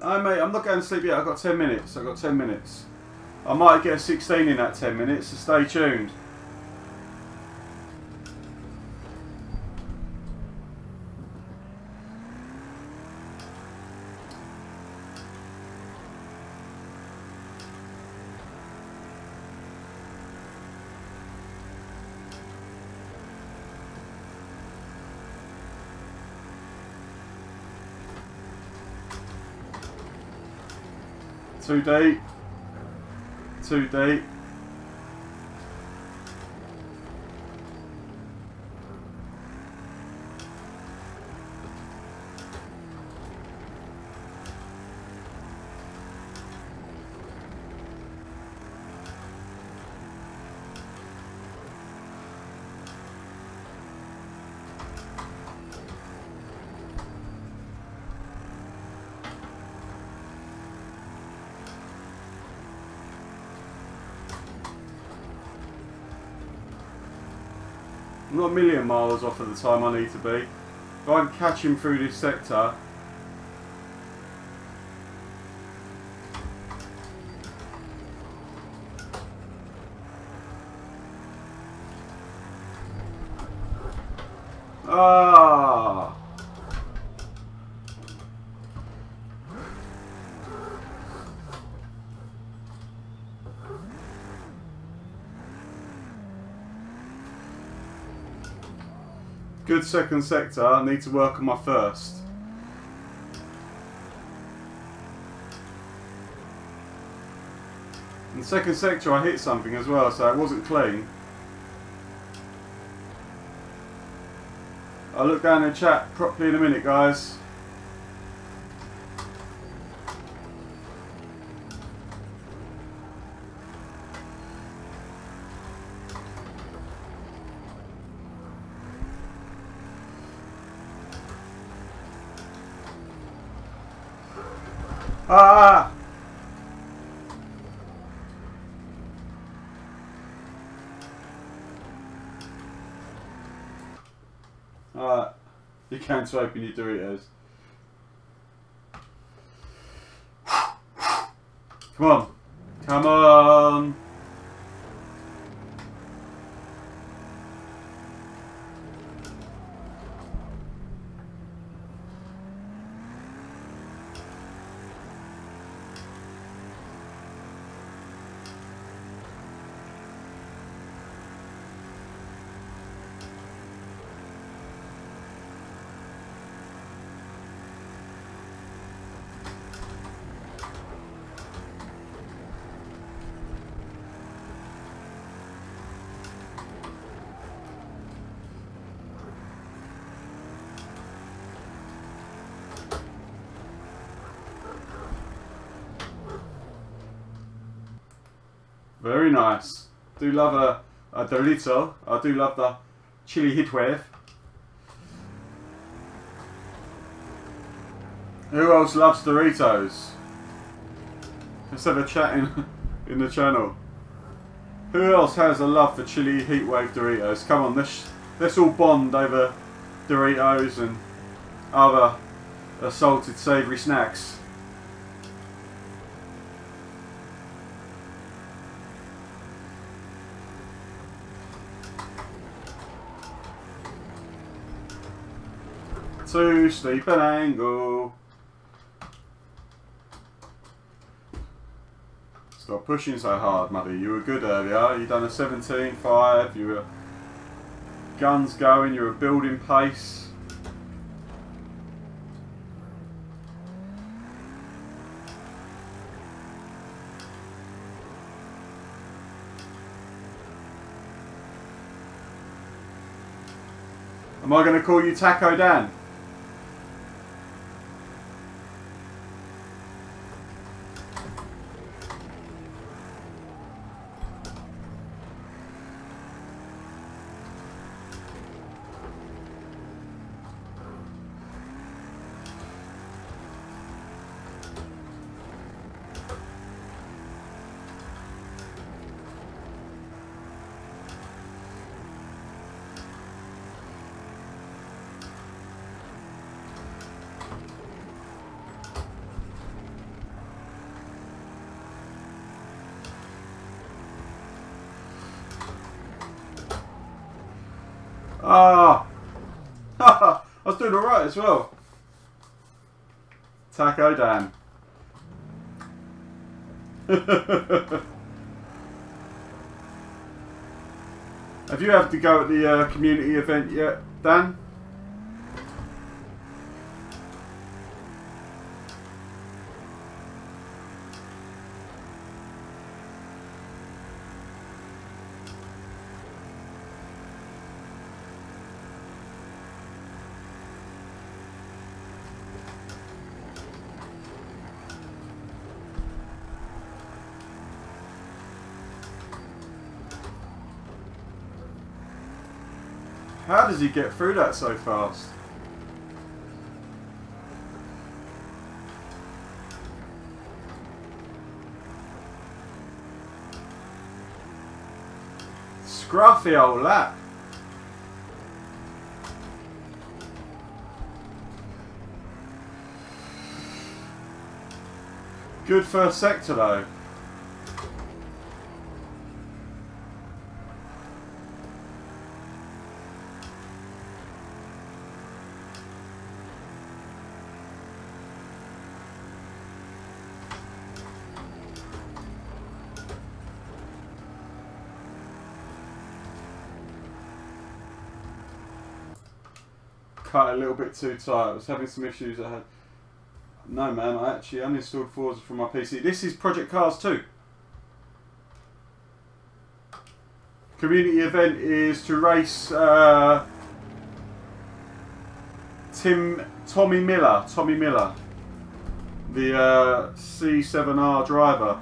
No, mate, I'm not going to sleep yet. I've got 10 minutes. I've got 10 minutes. I might get a 16 in that 10 minutes, so stay tuned. Too deep. Too deep. I'm not a million miles off at the time I need to be. If I can catch him through this sector. Ah! Good second sector, I need to work on my first. In second sector I hit something as well, so it wasn't clean. I'll look down in the chat properly in a minute, guys. Ah! Alright, you can swipe when you do it, Come on. Come on. Very nice. Do love a Dorito. I do love the chili heat wave. Who else loves Doritos? Let's have a chat in the channel. Who else has a love for chili heat wave Doritos? Come on, let's all bond over Doritos and other salted savoury snacks. Too steep an angle. Stop pushing so hard, Muddy. You were good earlier. You done a 17.5. You were guns going. You were building pace. Am I going to call you Taco Dan? Ah! I was doing alright as well. Taco Dan. Have you had to go at the community event yet, Dan? How does he get through that so fast? Scruffy old lap. Good first sector though. Cut a little bit too tight. I was having some issues. I had. No man, I actually uninstalled Forza from my PC. This is Project Cars 2. Community event is to race Tommy Miller, the C7R driver.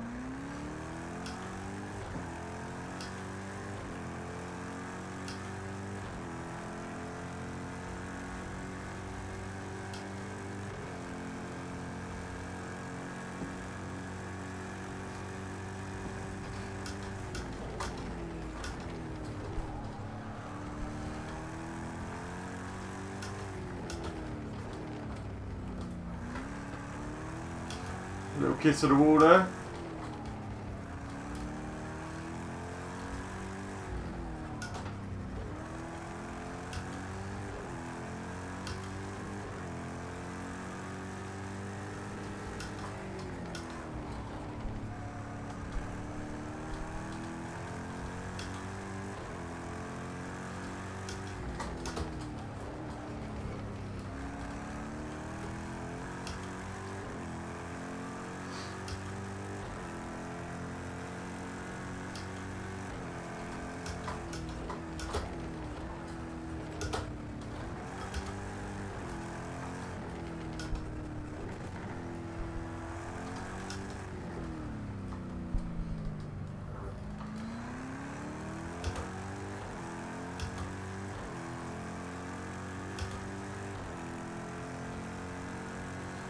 Little kiss of the wall there.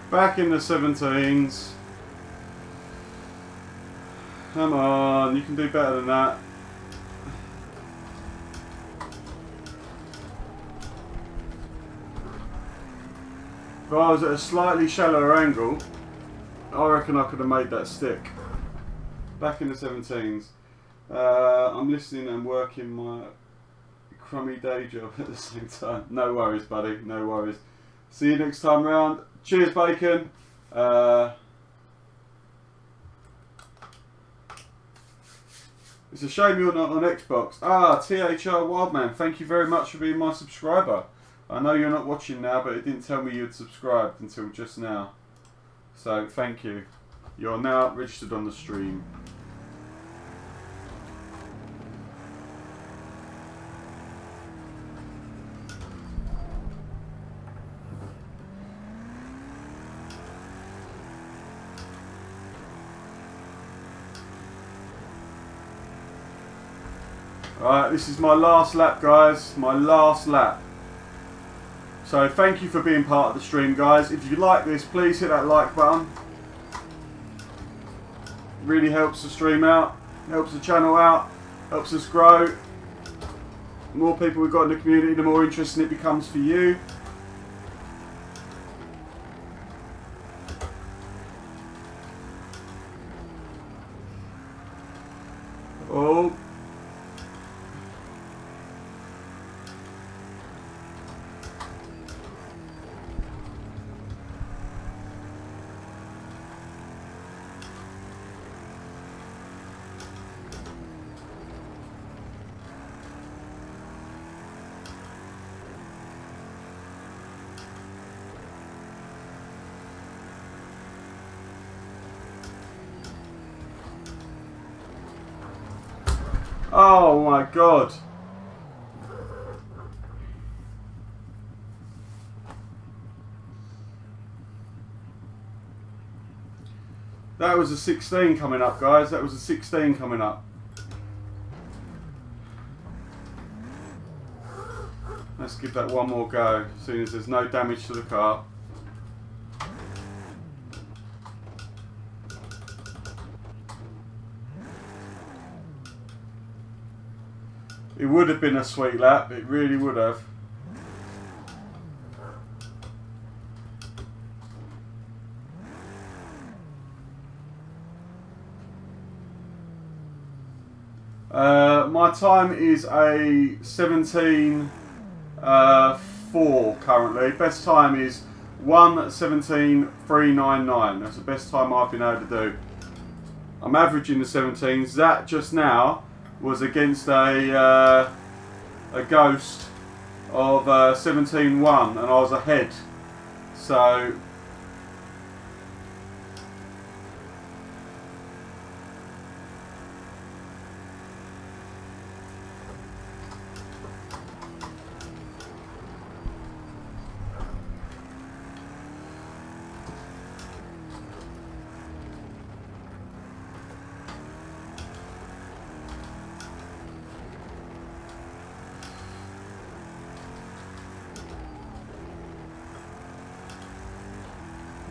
Back in the 17s. Come on, you can do better than that. If I was at a slightly shallower angle, I reckon I could have made that stick. Back in the 17s. I'm listening and working my crummy day job at the same time. No worries, buddy, no worries. See you next time round. Cheers, Bacon. It's a shame you're not on Xbox. Ah, THR Wildman, thank you very much for being my subscriber. I know you're not watching now, but it didn't tell me you'd subscribed until just now. So, thank you. You're now registered on the stream. Alright, this is my last lap, guys. My last lap. So thank you for being part of the stream, guys. If you like this, please hit that like button. Really helps the stream out, helps the channel out, helps us grow. The more people we've got in the community, the more interesting it becomes for you. Oh. Oh my god. That was a 16 coming up, guys. That was a 16 coming up. Let's give that one more go, seeing as there's no damage to the car. It would have been a sweet lap, it really would have. My time is a 17.4 currently. Best time is 1:17.399. That's the best time I've been able to do. I'm averaging the 17s. That just now was against a ghost of 17.1 and I was ahead. So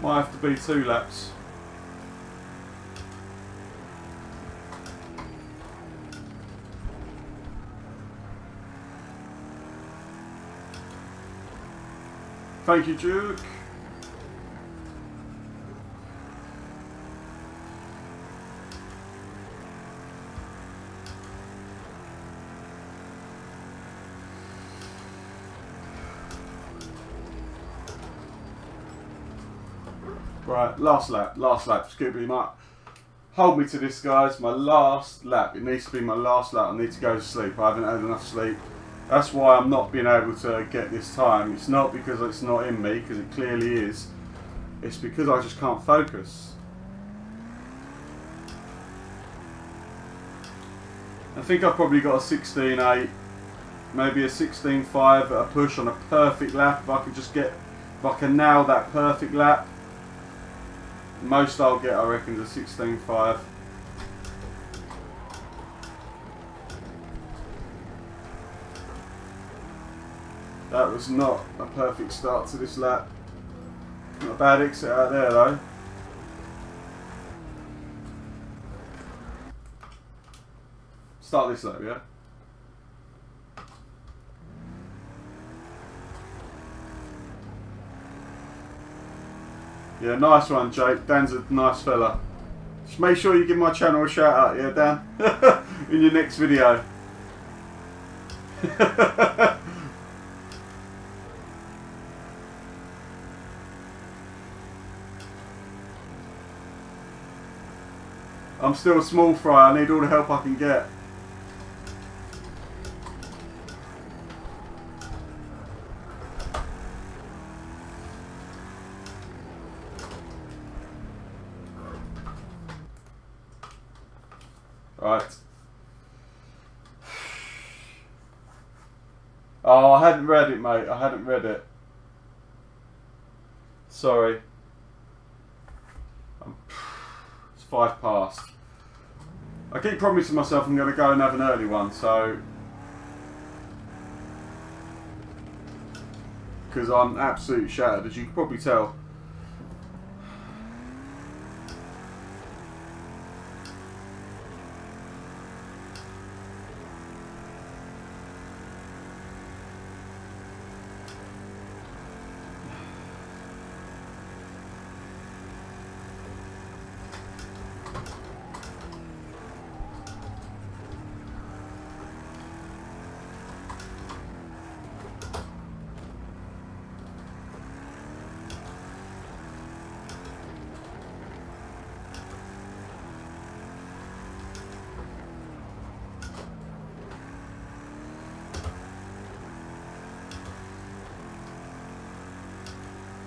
might have to be 2 laps. Thank you, Duke. Right, last lap, Scooby might hold me to this, guys. My last lap, it needs to be my last lap. I need to go to sleep. I haven't had enough sleep. That's why I'm not being able to get this time. It's not because it's not in me, because it clearly is. It's because I just can't focus. I think I've probably got a 16.8, maybe a 16.5 at a push on a perfect lap. If I can just get, if I can nail that perfect lap, most I'll get, I reckon, is a 16.5. That was not a perfect start to this lap. Not a bad exit out there though. Start this lap, yeah? Yeah, nice one, Jake. Dan's a nice fella. Just make sure you give my channel a shout out, yeah, Dan? In your next video. I'm still a small fry. I need all the help I can get. Right. Oh, I hadn't read it, mate. I hadn't read it. Sorry. It's 5 past. I keep promising myself I'm going to go and have an early one, so... Because I'm absolutely shattered, as you can probably tell.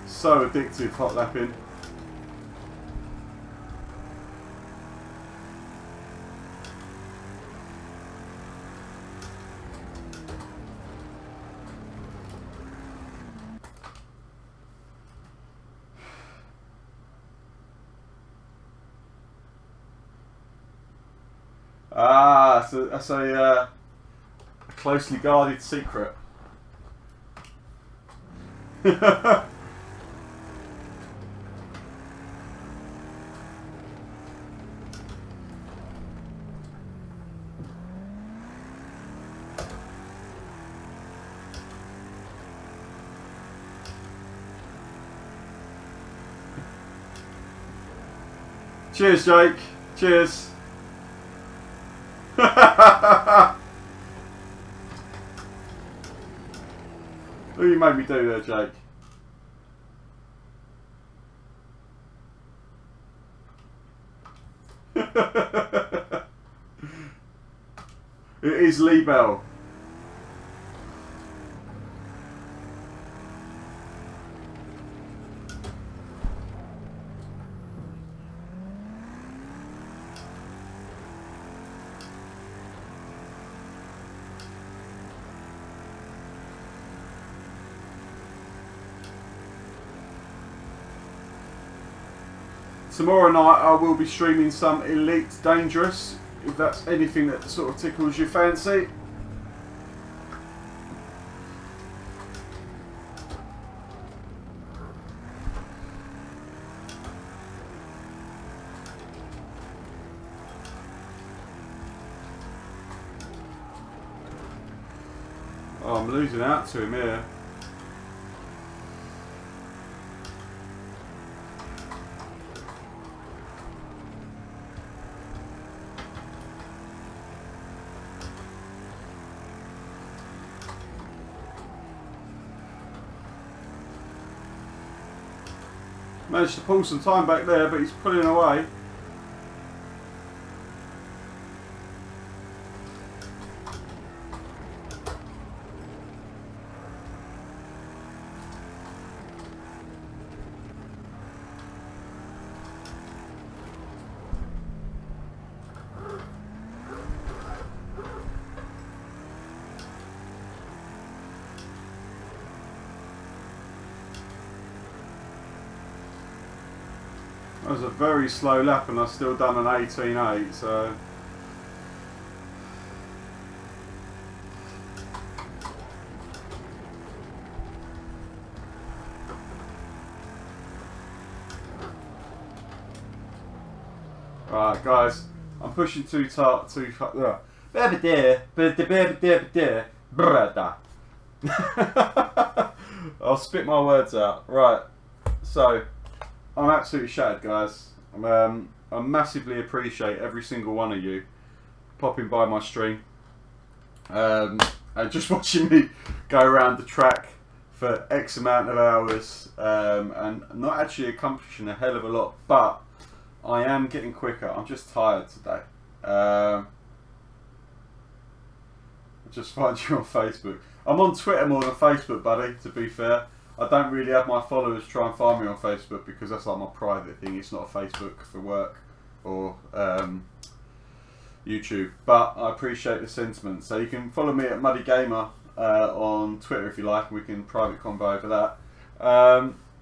So addictive, hot lapping. Ah, so that's a closely guarded secret. Cheers, Jake. Cheers. What you made me do there, Jake? It is Lee Bell. Tomorrow night I will be streaming some Elite Dangerous, if that's anything that sort of tickles your fancy. Oh, I'm losing out to him here. Managed to pull some time back there, but he's pulling away. That was a very slow lap and I've still done an 18.8, so... Right, guys, I'm pushing too tight, I'll spit my words out. Right, so... I'm absolutely shattered, guys. I massively appreciate every single one of you popping by my stream and just watching me go around the track for X amount of hours and not actually accomplishing a hell of a lot, but I am getting quicker. I'm just tired today. I just find you on Facebook. I'm on Twitter more than Facebook, buddy, to be fair. I don't really have my followers try and find me on Facebook because that's like my private thing. It's not a Facebook for work or YouTube. But I appreciate the sentiment. So you can follow me at muddygamer on Twitter if you like, and we can private combo over that.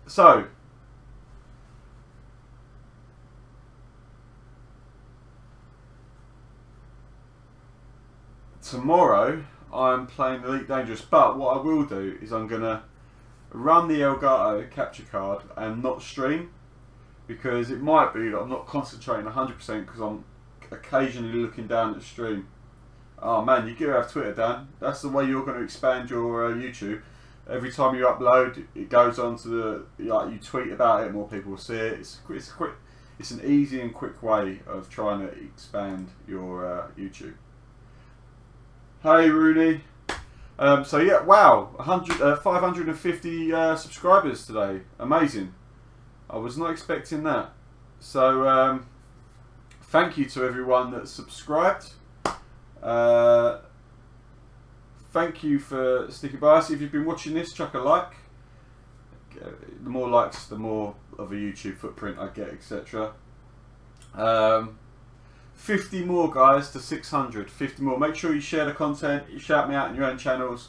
So tomorrow I'm playing Elite Dangerous, but what I will do is I'm gonna run the Elgato capture card and not stream, because it might be that I'm not concentrating 100% because I'm occasionally looking down at the stream. Oh man, you do have Twitter, Dan. That's the way you're going to expand your YouTube. Every time you upload, it goes on to the, like, you tweet about it, more people will see it. It's an easy and quick way of trying to expand your YouTube. Hey Rooney. So yeah, wow, 550 subscribers today. Amazing. I was not expecting that. So thank you to everyone that subscribed. Thank you for sticking by us. If you've been watching this, chuck a like. The more likes, the more of a YouTube footprint I get, etc. 50 more, guys, to 600. 50 more. Make sure you share the content. You shout me out in your own channels,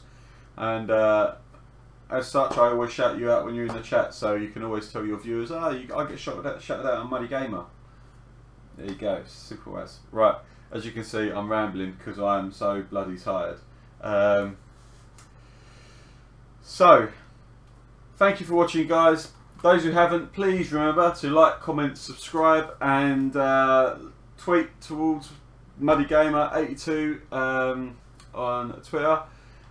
and as such, I always shout you out when you're in the chat, so you can always tell your viewers, I get shouted out on Muddy Gamer. There you go. Simple as. Right. As you can see, I'm rambling because I am so bloody tired. So thank you for watching, guys. Those who haven't, please remember to like, comment, subscribe, and tweet towards muddygamer82 on Twitter.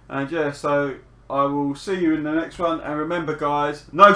And yeah, so I will see you in the next one. And remember, guys, no